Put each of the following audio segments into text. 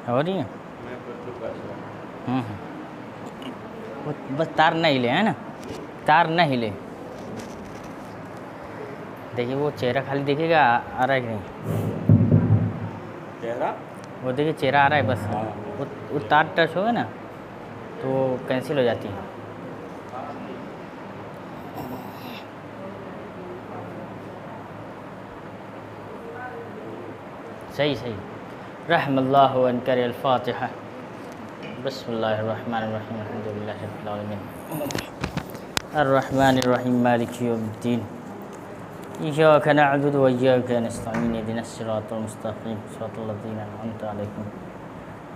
ہو رہی ہے بس تار نہ ہلے ہے نا، تار نہ ہلے. دیکھیے وہ چہرہ خالی دیکھے گا آ رہا ہے کہ نہیں، چہرہ وہ دیکھیے چہرہ آ رہا ہے بس. وہ تار ٹچ ہوگا نا تو وہ کینسل ہو جاتی ہے. صحیح. رحم اللہ عنکر الفاتحہ. بسم اللہ الرحمن الرحیم الحمدللہ رب العالمین الرحمن الرحیم مالک یوم الدین ایاک نعبد و ایاک نستعین اهدنا الصراط المستقیم صراط الذین انعمت علیہم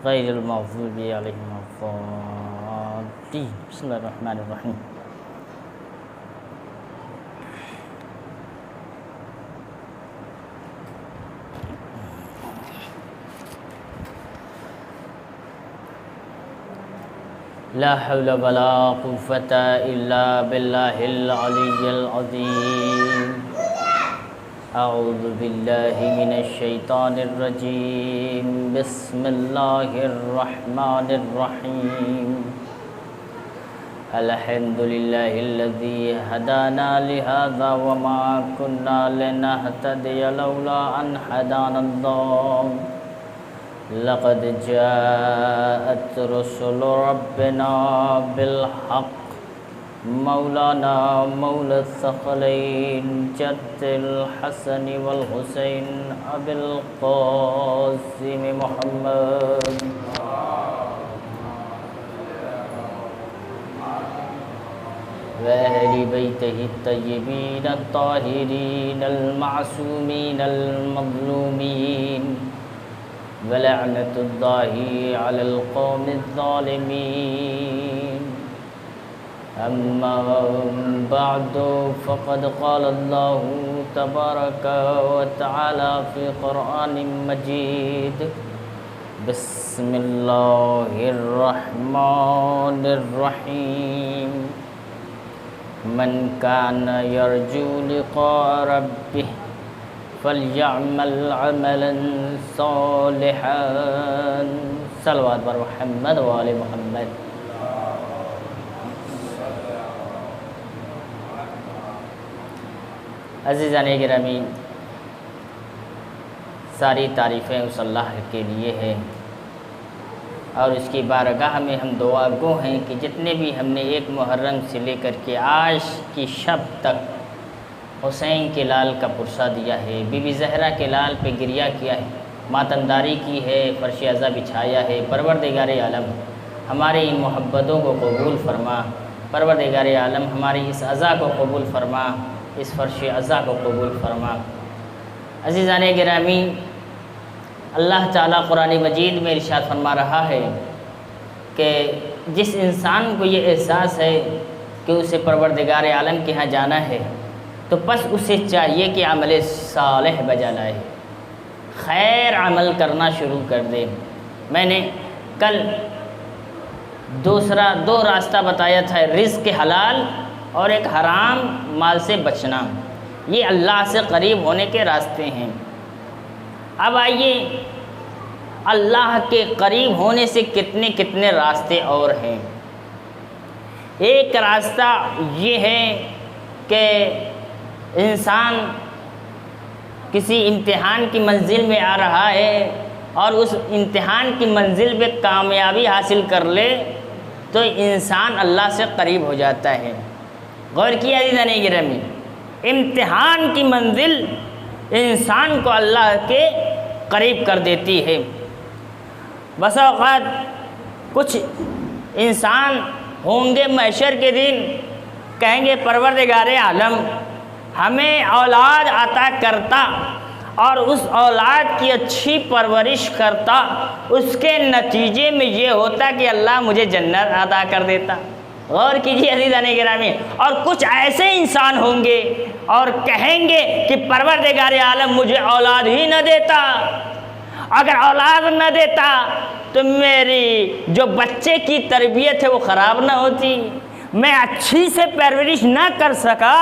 غیر المغضوب علیہم ولا الضالین. بسم اللہ الرحمن الرحیم. لا حول ولا قوة إلا بالله العلي العظيم. أعوذ بالله من الشيطان الرجيم. بسم الله الرحمن الرحيم. الحمد لله الذي هدانا لهذا وما كنا لنهتدي لولا أن هدانا الله. لقد جاءت رسل ربنا بالحق. مولانا مولى الثقلين جد الحسن والحسين أبي القاسم محمد وأهل بيته الطيبين الطاهرين المعصومين المظلومين ولعنة الله على القوم الظالمين. أما بعد فقد قال الله تبارك وتعالى في قرآن مجيد. بسم الله الرحمن الرحيم. من كان يرجو لقاء ربه فَلْيَعْمَلْ عَمَلًا صَالِحًا. صلوات بر محمد و آل محمد. عزیزان گرامی، ساری تعریفیں اس اللہ کے لیے ہیں اور اس کی بارگاہ میں ہم دعا گو ہیں کہ جتنے بھی ہم نے ایک محرم سے لے کر کے آج کی شب تک حسین کے لال کا پرسہ دیا ہے، بی بی زہرا کے لال پہ گریہ کیا ہے، ماتمداری کی ہے، فرش عزا بچھایا ہے. پروردگار عالم ہماری ان محبتوں کو قبول فرما. پروردگار عالم ہماری اس عزا کو قبول فرما، اس فرش عزا کو قبول فرما. عزیزان گرامی، اللہ تعالیٰ قرآن مجید میں ارشاد فرما رہا ہے کہ جس انسان کو یہ احساس ہے کہ اسے پروردگار عالم کے ہاں جانا ہے تو بس اسے چاہیے کہ عمل صالح بجا لائے، خیر عمل کرنا شروع کر دے. میں نے کل دو راستہ بتایا تھا، رزق حلال اور ایک حرام مال سے بچنا. یہ اللہ سے قریب ہونے کے راستے ہیں. اب آئیے اللہ کے قریب ہونے سے کتنے راستے اور ہیں. ایک راستہ یہ ہے کہ انسان کسی امتحان کی منزل میں آ رہا ہے اور اس امتحان کی منزل پہ کامیابی حاصل کر لے تو انسان اللہ سے قریب ہو جاتا ہے. غور کیا عزیزان گرامی، امتحان کی منزل انسان کو اللہ کے قریب کر دیتی ہے. بس اوقات کچھ انسان ہوں گے محشر کے دن کہیں گے پروردگار عالم ہمیں اولاد عطا کرتا اور اس اولاد کی اچھی پرورش کرتا، اس کے نتیجے میں یہ ہوتا کہ اللہ مجھے جنت عطا کر دیتا. غور کیجیے عزیزان گرامی. اور کچھ ایسے انسان ہوں گے اور کہیں گے کہ پروردگار عالم مجھے اولاد ہی نہ دیتا، اگر اولاد نہ دیتا تو میری جو بچے کی تربیت ہے وہ خراب نہ ہوتی، میں اچھی سے پرورش نہ کر سکا،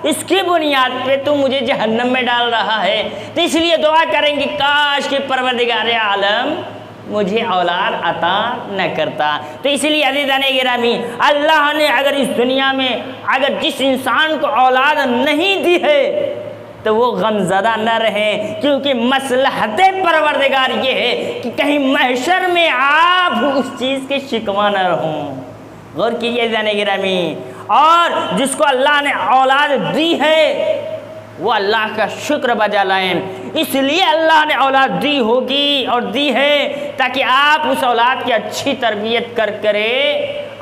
اس کی بنیاد پہ تو مجھے جہنم میں ڈال رہا ہے. تو اس لیے دعا کریں گے کاش کہ پروردگار عالم مجھے اولاد عطا نہ کرتا۔ تو اس لیے عزیزان گرامی، اللہ نے اگر اس دنیا میں اگر جس انسان کو اولاد نہیں دی ہے تو وہ غمزدہ نہ رہیں، کیونکہ مصلحت پروردگار یہ ہے کہ کہیں محشر میں آپ اس چیز کے شکوہ نہ رہوں۔ غور کیجیے عزیزان گرامی، اور جس کو اللہ نے اولاد دی ہے وہ اللہ کا شکر بجا لائیں۔ اس لیے اللہ نے اولاد دی ہوگی اور دی ہے تاکہ آپ اس اولاد کی اچھی تربیت کرے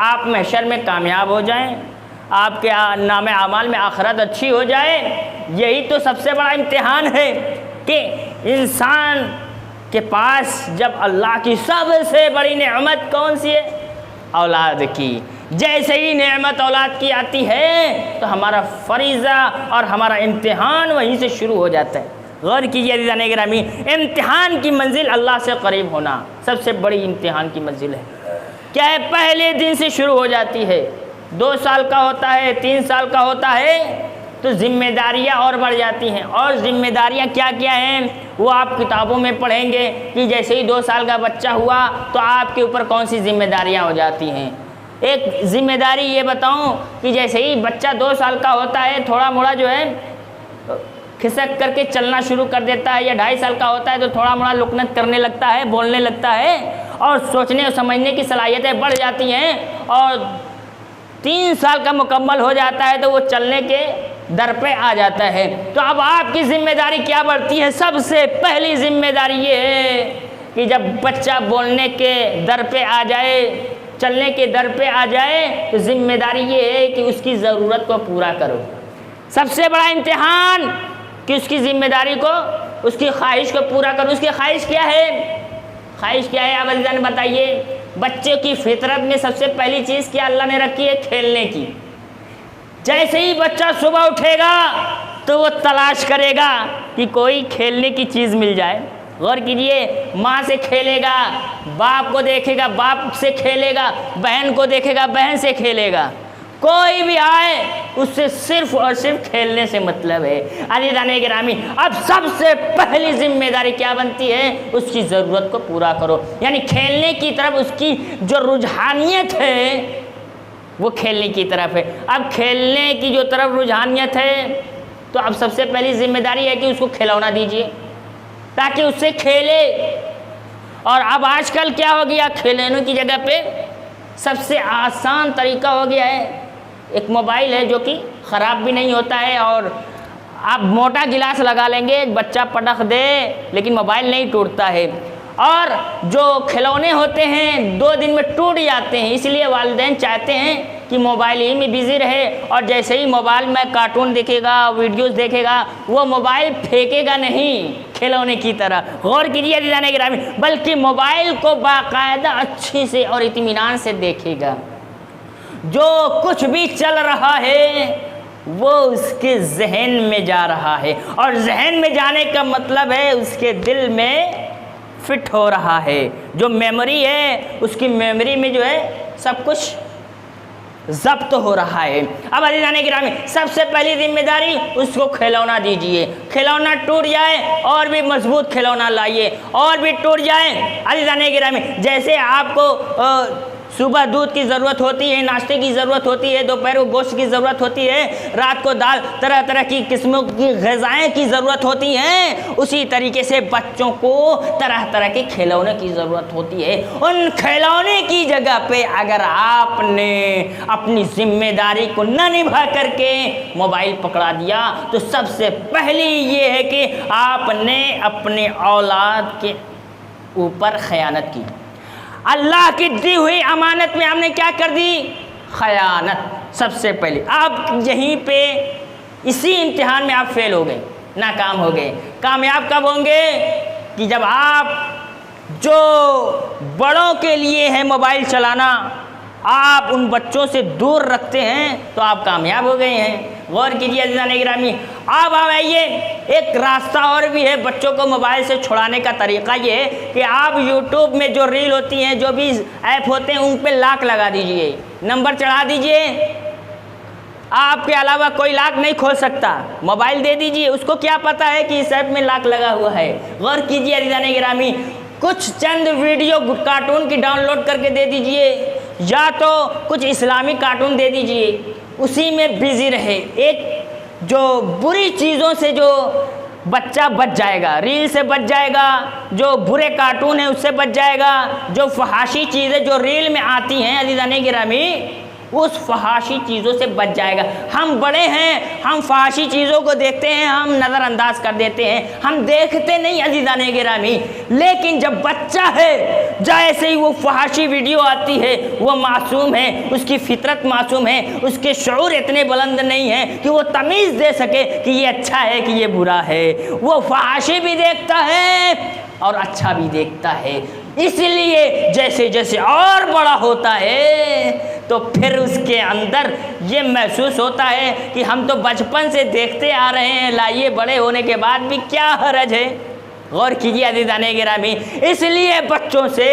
آپ محشر میں کامیاب ہو جائیں، آپ کے نام اعمال میں آخرت اچھی ہو جائے۔ یہی تو سب سے بڑا امتحان ہے کہ انسان کے پاس جب اللہ کی سب سے بڑی نعمت کون سی ہے؟ اولاد کی۔ جیسے ہی نعمت اولاد کی آتی ہے تو ہمارا فریضہ اور ہمارا امتحان وہیں سے شروع ہو جاتا ہے۔ غور کیجیے عزیزان گرامی، امتحان کی منزل اللہ سے قریب ہونا سب سے بڑی امتحان کی منزل ہے۔ کیا ہے؟ پہلے دن سے شروع ہو جاتی ہے، 2 سال کا ہوتا ہے، 3 سال کا ہوتا ہے تو ذمہ داریاں اور بڑھ جاتی ہیں۔ اور ذمہ داریاں کیا کیا ہیں وہ آپ کتابوں میں پڑھیں گے کہ جیسے ہی 2 سال کا بچہ ہوا تو آپ کے اوپر کون سی ذمہ داریاں ہو جاتی ہیں۔ ایک ذمہ داری یہ بتاؤں کہ جیسے ہی بچہ 2 سال کا ہوتا ہے تھوڑا موڑا جو ہے کھسک کر کے چلنا شروع کر دیتا ہے، یا 2.5 سال کا ہوتا ہے تو تھوڑا موڑا لکنت کرنے لگتا ہے، بولنے لگتا ہے، اور سوچنے اور سمجھنے کی صلاحیتیں بڑھ جاتی ہیں، اور 3 سال کا مکمل ہو جاتا ہے تو وہ چلنے کے در پہ آ جاتا ہے۔ تو اب آپ کی ذمہ داری کیا بڑھتی ہے؟ سب سے پہلی ذمہ داری یہ ہے کہ جب بچہ بولنے کے در پہ آ جائے، چلنے کے در پہ آ جائے تو ذمہ داری یہ ہے کہ اس کی ضرورت کو پورا کرو۔ سب سے بڑا امتحان کہ اس کی ذمہ داری کو، اس کی خواہش کو پورا کرو۔ اس کی خواہش کیا ہے؟ خواہش کیا ہے آپ عزیزان بتائیے؟ بچے کی فطرت میں سب سے پہلی چیز کیا اللہ نے رکھی ہے؟ کھیلنے کی۔ جیسے ہی بچہ صبح اٹھے گا تو وہ تلاش کرے گا کہ کوئی کھیلنے کی چیز مل جائے۔ غور کیجئے، ماں سے کھیلے گا، باپ کو دیکھے گا، باپ سے کھیلے گا، بہن کو دیکھے گا، بہن سے کھیلے گا، کوئی بھی آئے اس سے صرف اور صرف کھیلنے سے مطلب ہے۔ عزیزان گرامی، اب سب سے پہلی ذمہ داری کیا بنتی ہے؟ اس کی ضرورت کو پورا کرو، یعنی کھیلنے کی طرف اس کی جو رجحانیت ہے وہ کھیلنے کی طرف ہے۔ اب کھیلنے کی جو طرف رجحانیت ہے تو اب سب سے پہلی ذمہ داری ہے کہ اس کو کھلونا دیجیے تاکہ اس سے کھیلے۔ اور اب آج کل کیا ہو گیا؟ کھیلنے کی جگہ پہ سب سے آسان طریقہ ہو گیا ہے ایک موبائل ہے جو کہ خراب بھی نہیں ہوتا ہے، اور آپ موٹا گلاس لگا لیں گے بچہ پٹخ دے لیکن موبائل نہیں ٹوٹتا ہے۔ اور جو کھلونے ہوتے ہیں 2 دن میں ٹوٹ جاتے ہیں، اس لیے والدین چاہتے ہیں کہ موبائل ہی میں بزی رہے، اور جیسے ہی موبائل میں کارٹون دیکھے گا، ویڈیوز دیکھے گا، وہ موبائل پھینکے گا نہیں کھلونے کی طرح۔ غور کیجیے عزیزان گرامی، بلکہ موبائل کو باقاعدہ اچھی سے اور اطمینان سے دیکھے گا۔ جو کچھ بھی چل رہا ہے وہ اس کے ذہن میں جا رہا ہے، اور ذہن میں جانے کا مطلب ہے اس کے دل میں فٹ ہو رہا ہے۔ جو میموری ہے اس کی میموری میں جو ہے سب کچھ ضبط ہو رہا ہے۔ اب عزیزان گرامی، سب سے پہلی ذمہ داری اس کو کھلونا دیجئے۔ کھلونا ٹوٹ جائے اور بھی مضبوط کھلونا لائیے، اور بھی ٹوٹ جائے عزیزان گرامی، جیسے آپ کو صبح دودھ کی ضرورت ہوتی ہے، ناشتے کی ضرورت ہوتی ہے، دوپہر کو گوشت کی ضرورت ہوتی ہے، رات کو دال، طرح طرح کی قسموں کی غذائیں کی ضرورت ہوتی ہیں، اسی طریقے سے بچوں کو طرح طرح کے کھلونے کی ضرورت ہوتی ہے۔ ان کھلونے کی جگہ پہ اگر آپ نے اپنی ذمہ داری کو نہ نبھا کر کے موبائل پکڑا دیا تو سب سے پہلی یہ ہے کہ آپ نے اپنے اولاد کے اوپر خیانت کی۔ اللہ کی دی ہوئی امانت میں ہم نے کیا کر دی؟ خیانت سب سے پہلے۔ آپ یہیں پہ اسی امتحان میں آپ فیل ہو گئے، ناکام ہو گئے۔ کامیاب کب ہوں گے؟ کہ جب آپ جو بڑوں کے لیے ہے موبائل چلانا آپ ان بچوں سے دور رکھتے ہیں تو آپ کامیاب ہو گئے ہیں۔ غور کیجیے عزیزان گرامی، اب آئیے ایک راستہ اور بھی ہے بچوں کو موبائل سے چھڑانے کا طریقہ یہ ہے کہ آپ یوٹیوب میں جو ریل ہوتی ہیں، جو بھی ایپ ہوتے ہیں، ان پہ لاک لگا دیجئے، نمبر چڑھا دیجئے، آپ کے علاوہ کوئی لاک نہیں کھول سکتا۔ موبائل دے دیجئے، اس کو کیا پتا ہے کہ اس ایپ میں لاک لگا ہوا ہے۔ غور کیجیے عزیزان گرامی، کچھ چند ویڈیو کارٹون کی ڈاؤن لوڈ کر کے دے دیجئے، یا تو کچھ اسلامی کارٹون دے دیجئے، اسی میں بزی رہے۔ ایک جو بری چیزوں سے جو بچہ بچ جائے گا، ریل سے بچ جائے گا، جو برے کارٹون ہیں اس سے بچ جائے گا، جو فحاشی چیزیں جو ریل میں آتی ہیں عزیزان گرامی، اس فحاشی چیزوں سے بچ جائے گا۔ ہم بڑے ہیں، ہم فحاشی چیزوں کو دیکھتے ہیں، ہم نظر انداز کر دیتے ہیں، ہم دیکھتے نہیں عزیزان گرامی، لیکن جب بچہ ہے جیسے ہی وہ فحاشی ویڈیو آتی ہے، وہ معصوم ہے، اس کی فطرت معصوم ہے، اس کے شعور اتنے بلند نہیں ہیں کہ وہ تمیز دے سکے کہ یہ اچھا ہے کہ یہ برا ہے۔ وہ فحاشی بھی دیکھتا ہے اور اچھا بھی دیکھتا ہے، اس لیے جیسے جیسے اور بڑا ہوتا ہے تو پھر اس کے اندر یہ محسوس ہوتا ہے کہ ہم تو بچپن سے دیکھتے آ رہے ہیں، لائیے بڑے ہونے کے بعد بھی کیا حرج ہے۔ غور کیجیے عزیزان گرامی، اس لیے بچوں سے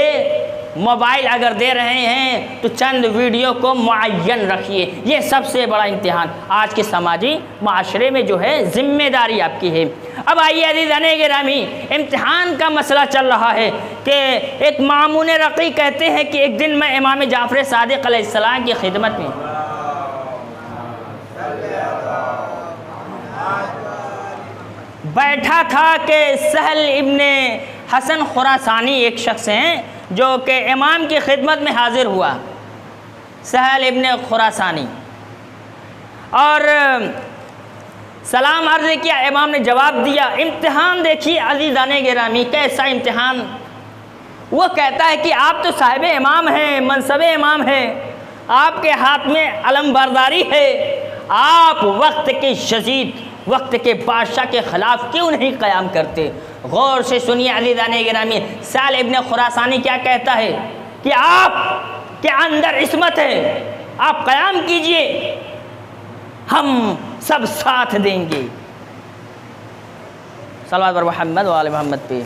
موبائل اگر دے رہے ہیں تو چند ویڈیو کو معین رکھیے۔ یہ سب سے بڑا امتحان آج کے سماجی معاشرے میں جو ہے ذمہ داری آپ کی ہے۔ اب آئیے عزیزان گرامی، امتحان کا مسئلہ چل رہا ہے کہ ایک مامون رقی کہتے ہیں کہ ایک دن میں امام جعفر صادق علیہ السلام کی خدمت میں بیٹھا تھا کہ سہل ابن حسن خراسانی ایک شخص ہیں جو کہ امام کی خدمت میں حاضر ہوا، سہل ابن خراسانی، اور سلام عرض کیا، امام نے جواب دیا۔ امتحان دیکھیے عزیزان گرامی، کیسا امتحان۔ وہ کہتا ہے کہ آپ تو صاحب امام ہیں، منصب امام ہیں، آپ کے ہاتھ میں علم برداری ہے، آپ وقت کے شدید، وقت کے بادشاہ کے خلاف کیوں نہیں قیام کرتے؟ غور سے سنیے عزیزان گرامی، سہل ابن خراسانی کیا کہتا ہے کہ آپ کے اندر عصمت ہے، آپ قیام کیجئے، ہم سب ساتھ دیں گے۔ صلوات بر محمد و آل محمد پہ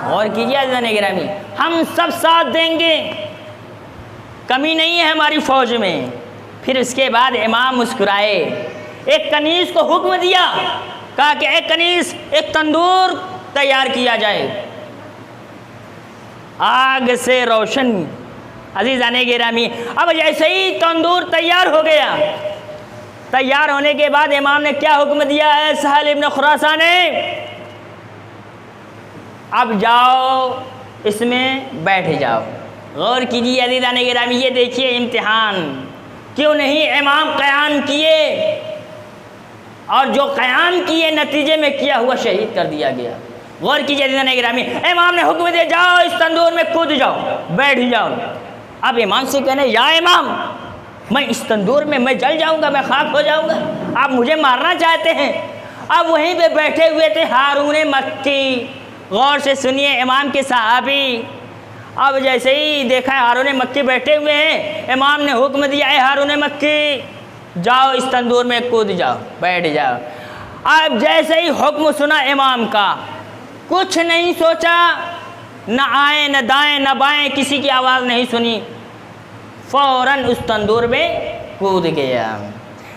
غور کیجئے عزیزان گرامی، ہم سب ساتھ دیں گے، کمی نہیں ہے ہماری فوج میں۔ پھر اس کے بعد امام مسکرائے، ایک کنیز کو حکم دیا، کہا کہ ایک کنیز، ایک تندور تیار کیا جائے، آگ سے روشن۔ عزیزان گرامی، اب جیسے ہی تندور تیار ہو گیا، تیار ہونے کے بعد امام نے کیا حکم دیا ہے؟ سہل ابن خراسانی، اب جاؤ اس میں بیٹھ جاؤ۔ غور کیجیے عزیزان گرامی، یہ دیکھیے امتحان، کیوں نہیں امام قیام کیے، اور جو قیام کیے نتیجے میں کیا ہوا شہید کر دیا گیا۔ غور کیجیے عزیزان گرامی، امام نے حکم دیا جاؤ اس تندور میں کود جاؤ، بیٹھ جاؤ۔ اب امام سے کہنے، یا امام میں اس تندور میں میں جل جاؤں گا، میں خاک ہو جاؤں گا، آپ مجھے مارنا چاہتے ہیں۔ اب وہیں پہ بیٹھے ہوئے تھے ہارون مکی، غور سے سنیے امام کے صحابی۔ اب جیسے ہی دیکھا ہارون مکی بیٹھے ہوئے ہیں، امام نے حکم دیا، اے ہارون مکی جاؤ اس تندور میں کود جاؤ، بیٹھ جاؤ۔ اب جیسے ہی حکم سنا امام کا، کچھ نہیں سوچا، نہ آئیں نہ دائیں نہ بائیں، کسی کی آواز نہیں سنی، فوراً اس تندور میں کود گیا۔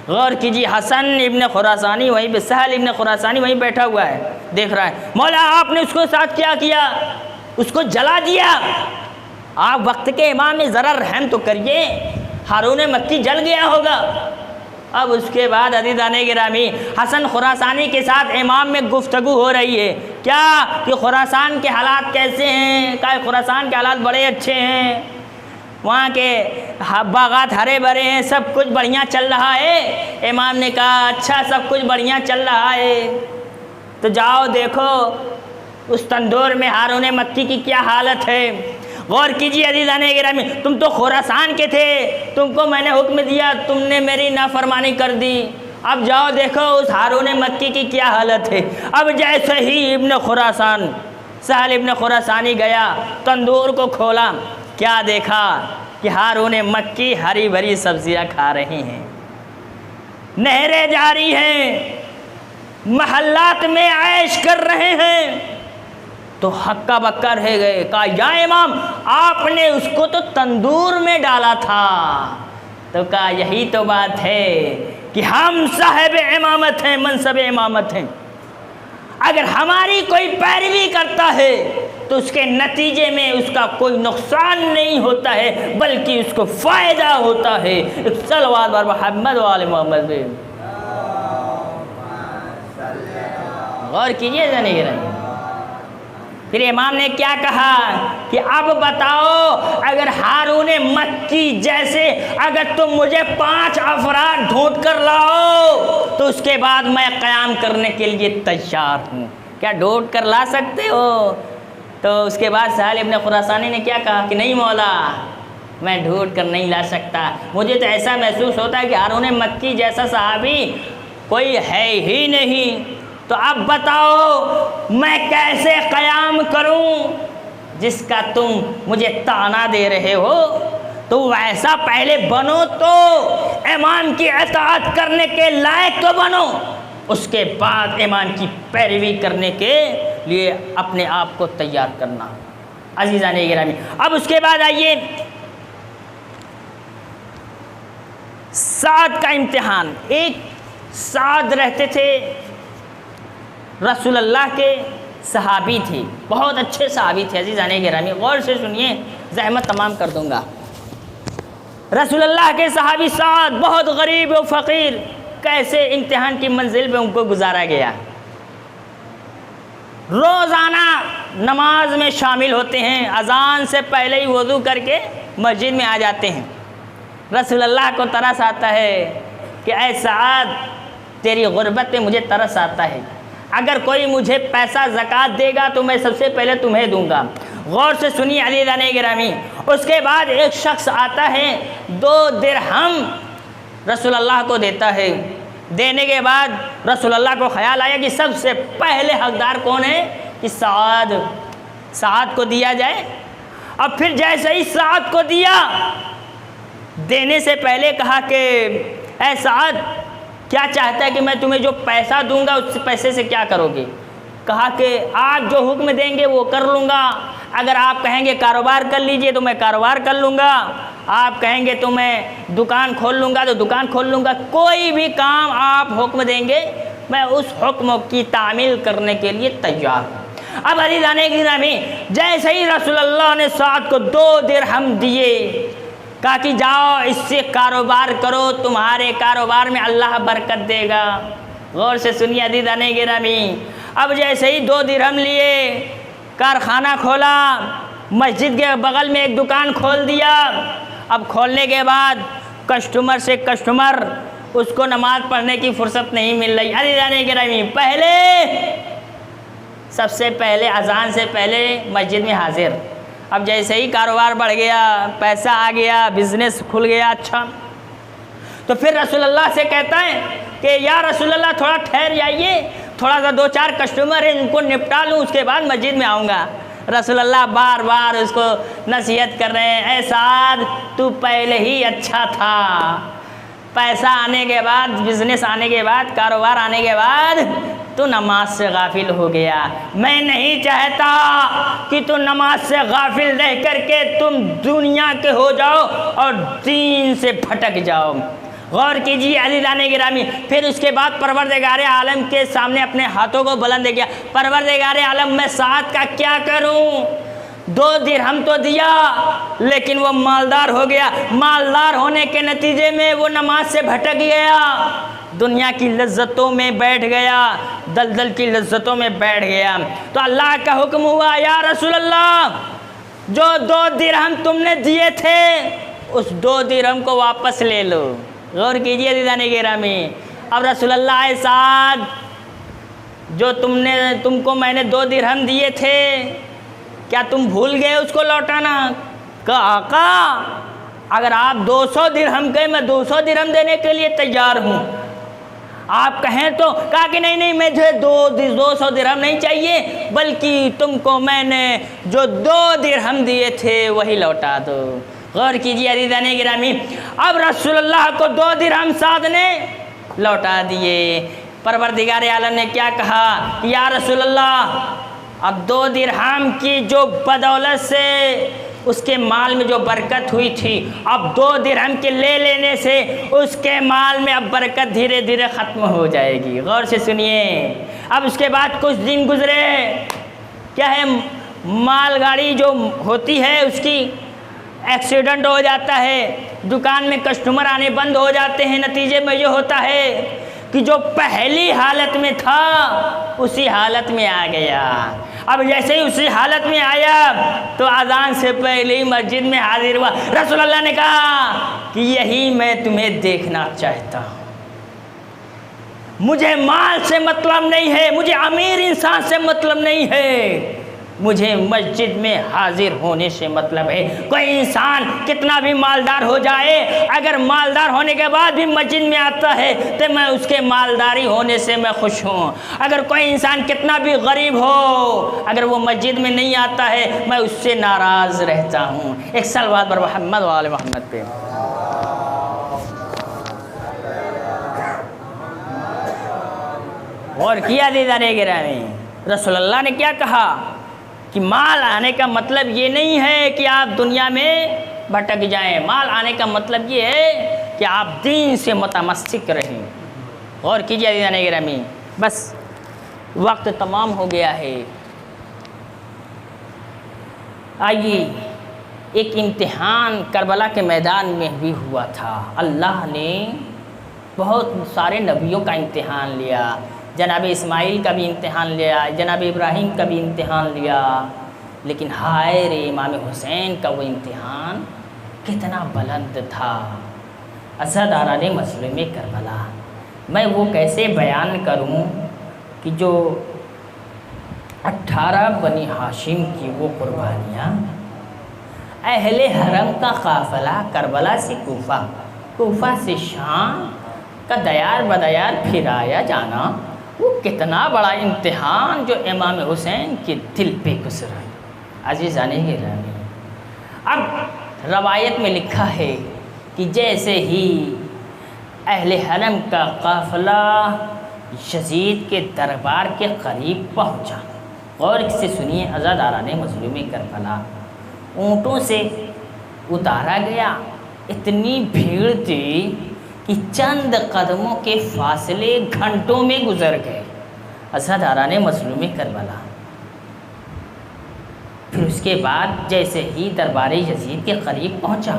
غور کیجیے، حسن ابن خراسانی وہیں پہ، سہل ابن خراسانی وہیں بیٹھا ہوا ہے، دیکھ رہا ہے، مولا آپ نے اس کو ساتھ کیا کیا؟ اس کو جلا دیا۔ آپ وقت کے امام میں ذرا رحم تو کریے، ہارون مکی جل گیا ہوگا۔ اب اس کے بعد عزیزان گرامی، حسن خراسانی کے ساتھ امام میں گفتگو ہو رہی ہے، کیا کہ خراسان کے حالات کیسے ہیں؟ کہ خراسان کے حالات بڑے اچھے ہیں، وہاں کے باغات ہرے بھرے ہیں، سب کچھ بڑھیا چل رہا ہے۔ امام نے کہا اچھا سب کچھ بڑھیا چل رہا ہے تو جاؤ دیکھو اس تندور میں ہارون مکی کی کیا حالت ہے۔ غور کیجیے عزیزان گرامی، تم تو خراسان کے تھے، تم کو میں نے حکم دیا، تم نے میری نافرمانی کر دی، اب جاؤ دیکھو اس ہارون مکی کی کیا حالت ہے۔ اب جیسے ہی ابن خراسان، سہل ابن خراسانی گیا، تندور کو کھولا، کیا دیکھا کہ ہارون مکی ہری بھری سبزیاں کھا رہی ہیں، نہریں جاری ہیں، محلات میں عیش کر رہے ہیں۔ تو ہکا بکا رہ گئے، کہا یا امام آپ نے اس کو تو تندور میں ڈالا تھا۔ تو کہا یہی تو بات ہے کہ ہم صاحب امامت ہیں، منصب امامت ہیں، اگر ہماری کوئی پیروی کرتا ہے تو اس کے نتیجے میں اس کا کوئی نقصان نہیں ہوتا ہے بلکہ اس کو فائدہ ہوتا ہے۔ صلوات بر محمد و آل محمد۔ غور کیجئے ذہن گرامی۔ پھر امام نے کیا کہا کہ اب بتاؤ اگر ہارون مکی جیسے اگر تم مجھے 5 افراد ڈھونڈ کر لاؤ تو اس کے بعد میں قیام کرنے کے لیے تیار ہوں۔ کیا ڈھونڈ کر لا سکتے ہو؟ تو اس کے بعد سہل ابن خراسانی نے کیا کہا کہ نہیں مولا، میں ڈھونڈ کر نہیں لا سکتا، مجھے تو ایسا محسوس ہوتا ہے کہ ہارون مکی جیسا صحابی کوئی ہے ہی نہیں۔ تو اب بتاؤ میں کیسے قیام کروں جس کا تم مجھے طعنہ دے رہے ہو؟ تو ویسا پہلے بنو تو امام کی اطاعت کرنے کے لائق تو بنو، اس کے بعد امام کی پیروی کرنے کے لیے اپنے آپ کو تیار کرنا۔ عزیزان گرامی، اب اس کے بعد آئیے سعد کا امتحان۔ ایک سعد رہتے تھے، رسول اللہ کے صحابی تھے، بہت اچھے صحابی تھے۔ عزیزان گرامی غور سے سنیے، زحمت تمام کر دوں گا۔ رسول اللہ کے صحابی سعد بہت غریب و فقیر، کیسے امتحان کی منزل پہ ان کو گزارا گیا۔ روزانہ نماز میں شامل ہوتے ہیں، اذان سے پہلے ہی وضو کر کے مسجد میں آ جاتے ہیں۔ رسول اللہ کو ترس آتا ہے کہ اے سعد تیری غربت پہ مجھے ترس آتا ہے، اگر کوئی مجھے پیسہ زکوٰۃ دے گا تو میں سب سے پہلے تمہیں دوں گا۔ غور سے سنیے عزیزان گرامی، اس کے بعد ایک شخص آتا ہے 2 درہم رسول اللہ کو دیتا ہے۔ دینے کے بعد رسول اللہ کو خیال آیا کہ سب سے پہلے حقدار کون ہے کہ سعد کو دیا جائے۔ اب پھر جیسے ہی سعد کو دیا، دینے سے پہلے کہا کہ اے سعد کیا چاہتا ہے کہ میں تمہیں جو پیسہ دوں گا اس پیسے سے کیا کرو گے؟ کہا کہ آپ جو حکم دیں گے وہ کر لوں گا، اگر آپ کہیں گے کاروبار کر لیجئے تو میں کاروبار کر لوں گا، آپ کہیں گے تو میں دکان کھول لوں گا تو دکان کھول لوں گا، کوئی بھی کام آپ حکم دیں گے میں اس حکم کی تعمیل کرنے کے لیے تیار ہوں۔ اب عزیزان گرامی جیسے ہی رسول اللہ نے سعد کو 2 درہم دیے، کہا کہ جاؤ اس سے کاروبار کرو، تمہارے کاروبار میں اللہ برکت دے گا۔ غور سے سنیے عزیزان گرامی، اب جیسے ہی 2 درہم لیے، کارخانہ کھولا، مسجد کے بغل میں ایک دکان کھول دیا۔ اب کھولنے کے بعد کسٹمر سے کسٹمر، اس کو نماز پڑھنے کی فرصت نہیں مل رہی۔ عزیزان گرامی پہلے سب سے پہلے اذان سے پہلے مسجد میں حاضر، اب جیسے ہی کاروبار بڑھ گیا، پیسہ آ گیا، بزنس کھل گیا اچھا، تو پھر رسول اللہ سے کہتا ہے کہ یا رسول اللہ تھوڑا ٹھہر جائیے، تھوڑا سا 2-4 کسٹمر ہیں ان کو نپٹا لوں، اس کے بعد مسجد میں آؤں گا۔ رسول اللہ بار بار اس کو نصیحت کر رہے ہیں، اے سعد تو پہلے ہی اچھا تھا، پیسہ آنے کے بعد، بزنس آنے کے بعد، کاروبار آنے کے بعد تو نماز سے غافل ہو گیا۔ میں نہیں چاہتا کہ تو نماز سے غافل رہ کر کے تم دنیا کے ہو جاؤ اور دین سے بھٹک جاؤ۔ غور کیجیے عزیزان گرامی، پھر اس کے بعد پروردگار عالم کے سامنے اپنے ہاتھوں کو بلند کیا، پروردگار عالم میں سعد کا کیا کروں؟ 2 درہم تو دیا لیکن وہ مالدار ہو گیا، مالدار ہونے کے نتیجے میں وہ نماز سے بھٹک گیا، دنیا کی لذتوں میں بیٹھ گیا، دلدل کی لذتوں میں بیٹھ گیا۔ تو اللہ کا حکم ہوا یا رسول اللہ جو 2 درہم تم نے دیے تھے اس 2 درہم کو واپس لے لو۔ غور کیجیے عزیزان گرامی، اب رسول اللہ سعد جو تم کو میں نے 2 درہم دیے تھے کیا تم بھول گئے اس کو لوٹانا؟ کہا آقا اگر آپ 200 درہم کہیں میں 200 درہم دینے کے لیے تیار ہوں، آپ کہیں تو۔ کہا کہ نہیں مجھے 200 درہم نہیں چاہیے بلکہ تم کو میں نے جو 2 درہم دیے تھے وہی لوٹا دو۔ غور کیجیے عزیزان گرامی، اب رسول اللہ کو 2 درہم سعد نے لوٹا دیے۔ پروردگار عالم نے کیا کہا یا رسول اللہ اب 2 درہم کی جو بدولت سے اس کے مال میں جو برکت ہوئی تھی اب 2 درہم کے لے لینے سے اس کے مال میں اب برکت دھیرے دھیرے ختم ہو جائے گی۔ غور سے سنیے، اب اس کے بعد کچھ دن گزرے، کیا ہے، مال گاڑی جو ہوتی ہے اس کی ایکسیڈنٹ ہو جاتا ہے، دکان میں کسٹمر آنے بند ہو جاتے ہیں، نتیجے میں یہ ہوتا ہے کہ جو پہلی حالت میں تھا اسی حالت میں آ گیا۔ اب جیسے ہی اسی حالت میں آیا تو اذان سے پہلے ہی مسجد میں حاضر ہوا۔ رسول اللہ نے کہا کہ یہی میں تمہیں دیکھنا چاہتا ہوں، مجھے مال سے مطلب نہیں ہے، مجھے امیر انسان سے مطلب نہیں ہے، مجھے مسجد میں حاضر ہونے سے مطلب ہے۔ کوئی انسان کتنا بھی مالدار ہو جائے، اگر مالدار ہونے کے بعد بھی مسجد میں آتا ہے تو میں اس کے مالداری ہونے سے میں خوش ہوں۔ اگر کوئی انسان کتنا بھی غریب ہو، اگر وہ مسجد میں نہیں آتا ہے میں اس سے ناراض رہتا ہوں۔ ایک صلوات بر محمد و آل محمد پہ۔ اور کیا دیدار گرامی، رسول اللہ نے کیا کہا کہ مال آنے کا مطلب یہ نہیں ہے کہ آپ دنیا میں بھٹک جائیں، مال آنے کا مطلب یہ ہے کہ آپ دین سے متمسک رہیں۔ غور کیجیے دیدار گرامی، بس وقت تمام ہو گیا ہے۔ آئیے، ایک امتحان کربلا کے میدان میں بھی ہوا تھا۔ اللہ نے بہت سارے نبیوں کا امتحان لیا، جناب اسماعیل کا بھی امتحان لیا، جناب ابراہیم کا بھی امتحان لیا، لیکن ہائے رے امام حسین کا وہ امتحان کتنا بلند تھا۔ عزاداران مظلوم کربلا، میں وہ کیسے بیان کروں کہ جو 18 بنی ہاشم کی وہ قربانیاں، اہل حرم کا قافلہ کربلا سے کوفہ، کوفہ سے شام کا دیار بدیار پھرایا جانا، وہ کتنا بڑا امتحان جو امام حسین کے دل پہ گزرا۔ عزیزان گرامی، اب روایت میں لکھا ہے کہ جیسے ہی اہل حرم کا قافلہ یزید کے دربار کے قریب پہنچا، غور سے سنیے عزاداران مظلوم کربلا، اونٹوں سے اتارا گیا، اتنی بھیڑ تھی کہ چند قدموں کے فاصلے گھنٹوں میں گزر گئے۔ عزاداران مظلوم کربلا، پھر اس کے بعد جیسے ہی دربار یزید کے قریب پہنچا،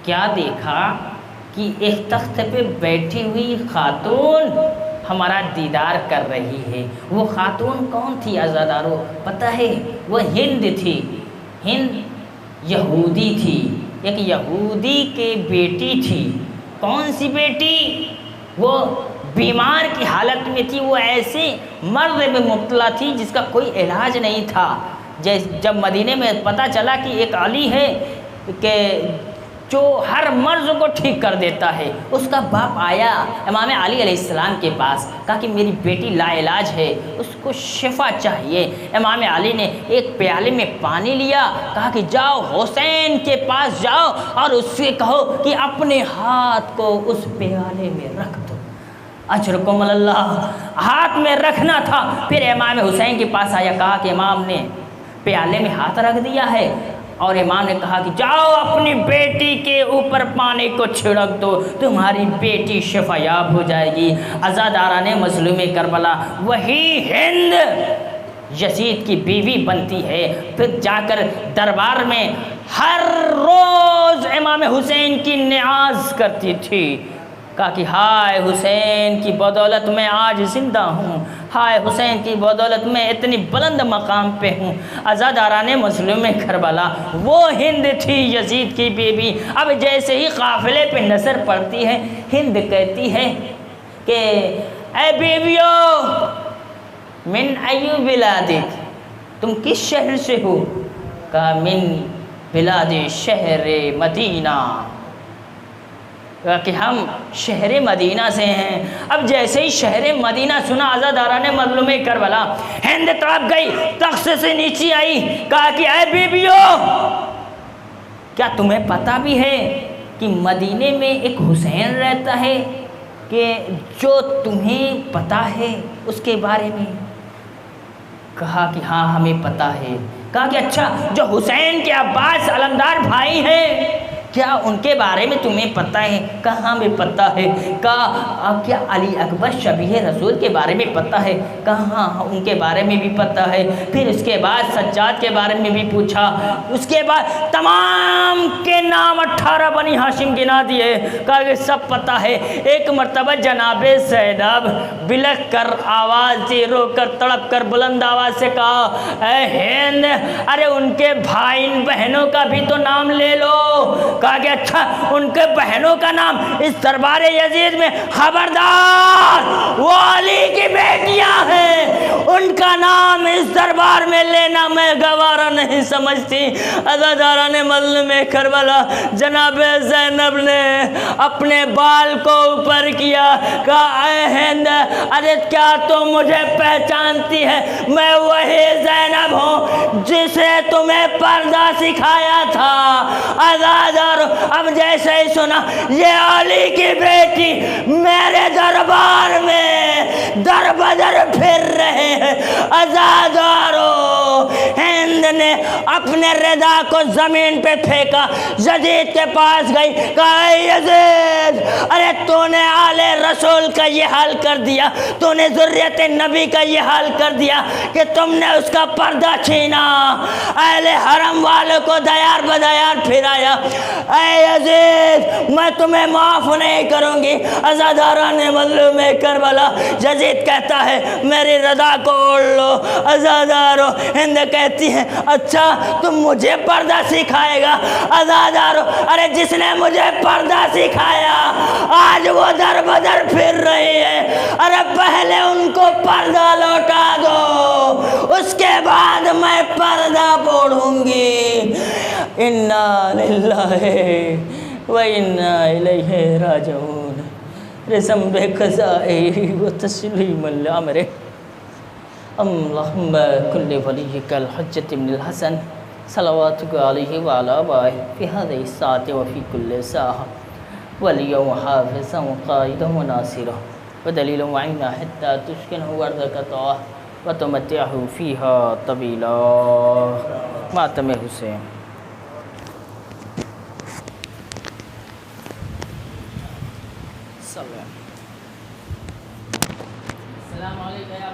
کیا دیکھا کہ ایک تخت پہ بیٹھی ہوئی خاتون ہمارا دیدار کر رہی ہے۔ وہ خاتون کون تھی عزادارو؟ پتہ ہے، وہ ہند تھی۔ ہند یہودی تھی، ایک یہودی کی بیٹی تھی۔ کون سی بیٹی؟ وہ بیمار کی حالت میں تھی، وہ ایسے مرض میں مبتلا تھی جس کا کوئی علاج نہیں تھا۔ جب مدینے میں پتہ چلا کہ ایک علی ہے کہ جو ہر مرض کو ٹھیک کر دیتا ہے، اس کا باپ آیا امام علی علیہ السلام کے پاس، کہا کہ میری بیٹی لا علاج ہے، اس کو شفا چاہیے۔ امام علی نے ایک پیالے میں پانی لیا، کہا کہ جاؤ حسین کے پاس جاؤ اور اس سے کہو کہ اپنے ہاتھ کو اس پیالے میں رکھ دو۔ اجرکم اللہ، ہاتھ میں رکھنا تھا۔ پھر امام حسین کے پاس آیا، کہا کہ امام نے پیالے میں ہاتھ رکھ دیا ہے، اور امام نے کہا کہ جاؤ اپنی بیٹی کے اوپر پانی کو چھڑک دو، تمہاری بیٹی شفا یاب ہو جائے گی۔ عزاداران مظلوم کربلا، وہی ہند یزید کی بیوی بنتی ہے، پھر جا کر دربار میں ہر روز امام حسین کی نیاز کرتی تھی، کہا کہ ہائے حسین کی بدولت میں آج زندہ ہوں، ہائے حسین کی بدولت میں اتنی بلند مقام پہ ہوں۔ عزاداران مظلوم کربلا، وہ ہند تھی یزید کی بیوی۔ اب جیسے ہی قافلے پہ نظر پڑتی ہے، ہند کہتی ہے کہ اے بیویو، من ایو بلادک، تم کس شہر سے ہو؟ کہا من بلاد شہر مدینہ، کہ ہم شہر مدینہ سے ہیں۔ اب جیسے ہی شہر مدینہ سنا عزاداران مظلوم کربلا، ہند تڑپ گئی، تخت سے نیچے آئی، کہا کہ اے بیبیو، کیا تمہیں پتہ بھی ہے کہ مدینے میں ایک حسین رہتا ہے کہ جو تمہیں پتہ ہے اس کے بارے میں؟ کہا کہ ہاں ہمیں پتہ ہے۔ کہا کہ اچھا جو حسین کے عباس علمدار بھائی ہیں کیا ان کے بارے میں تمہیں پتہ ہے؟ کہا ہمیں پتہ ہے۔ کہا کیا علی اکبر شبیہ رسول کے بارے میں پتہ ہے؟ کہا ہاں ان کے بارے میں بھی پتہ ہے۔ پھر اس کے بعد سجاد کے بارے میں بھی پوچھا، اس کے بعد تمام کے نام 18 بنی ہاشم گنا دیے۔ کہا کہ سب پتہ ہے۔ ایک مرتبہ جناب زینب بلک کر آواز دی، رو کر تڑپ کر بلند آواز سے کہا اے ہند، ارے ان کے بھائی بہنوں کا بھی تو نام لے لو۔ کہا کہ اچھا ان کے بہنوں کا نام اس دربار یزید میں، خبردار وہ علی کی بیٹیاں ہیں، ان کا نام اس دربار میں لینا میں گوارا نہیں سمجھتی۔ عزاداران مظلوم کربلا، جناب زینب نے اپنے بال کو اوپر کیا، کہا اے ہند، ارے کیا تم مجھے پہچانتی ہے؟ میں وہی زینب ہوں جسے تمہیں پردہ سکھایا تھا۔ عزادار اب جیسے ہی سنا یہ علی کی بیٹی میرے دربار میں در بدر پھر رہے ہیں، عزادارو ہند نے اپنے ردا کو زمین پہ پھینکا، یزید کے پاس گئی، کہا اے یزید، ارے تو نے آل رسول کا یہ حال کر دیا، تو نے ذریت نبی کا یہ حال کر دیا کہ تم نے اس کا پردہ چھینا، اہل حرم والوں کو دیار بدیار پھرایا۔ اے یزید میں تمہیں معاف نہیں کروں گی۔ عزاداران مظلوم کربلا، یزید کہتا ہے میری رضا کو اوڑھ لو۔ عزادارو ہند کہتی ہے اچھا تم مجھے پردہ سکھائے گا؟ عزادارو ارے جس نے مجھے پردہ سکھایا آج وہ در بدر پھر رہی ہے، ارے پہلے ان کو پردہ لوٹا دو، اس کے بعد میں پردہ اوڑھوں گی۔ انا للہ وَإِنَّا إِلَيْهِ رَاجِعُونَ۔ رسم بے قضائی و تسلیم الامر۔ اللہم کل ولیک الحجت بن الحسن صلواتک علیہ وعلی آبائہ فی هذه الساعة وفی کل ساعة ولیہ وحافظا وقائدا وناصرا ودلیلا وعینا حتی تسکنہ وردک طاعہ وتمتعہ فیہا طویلا۔ ماتم حسین۔ السلام علیکم یا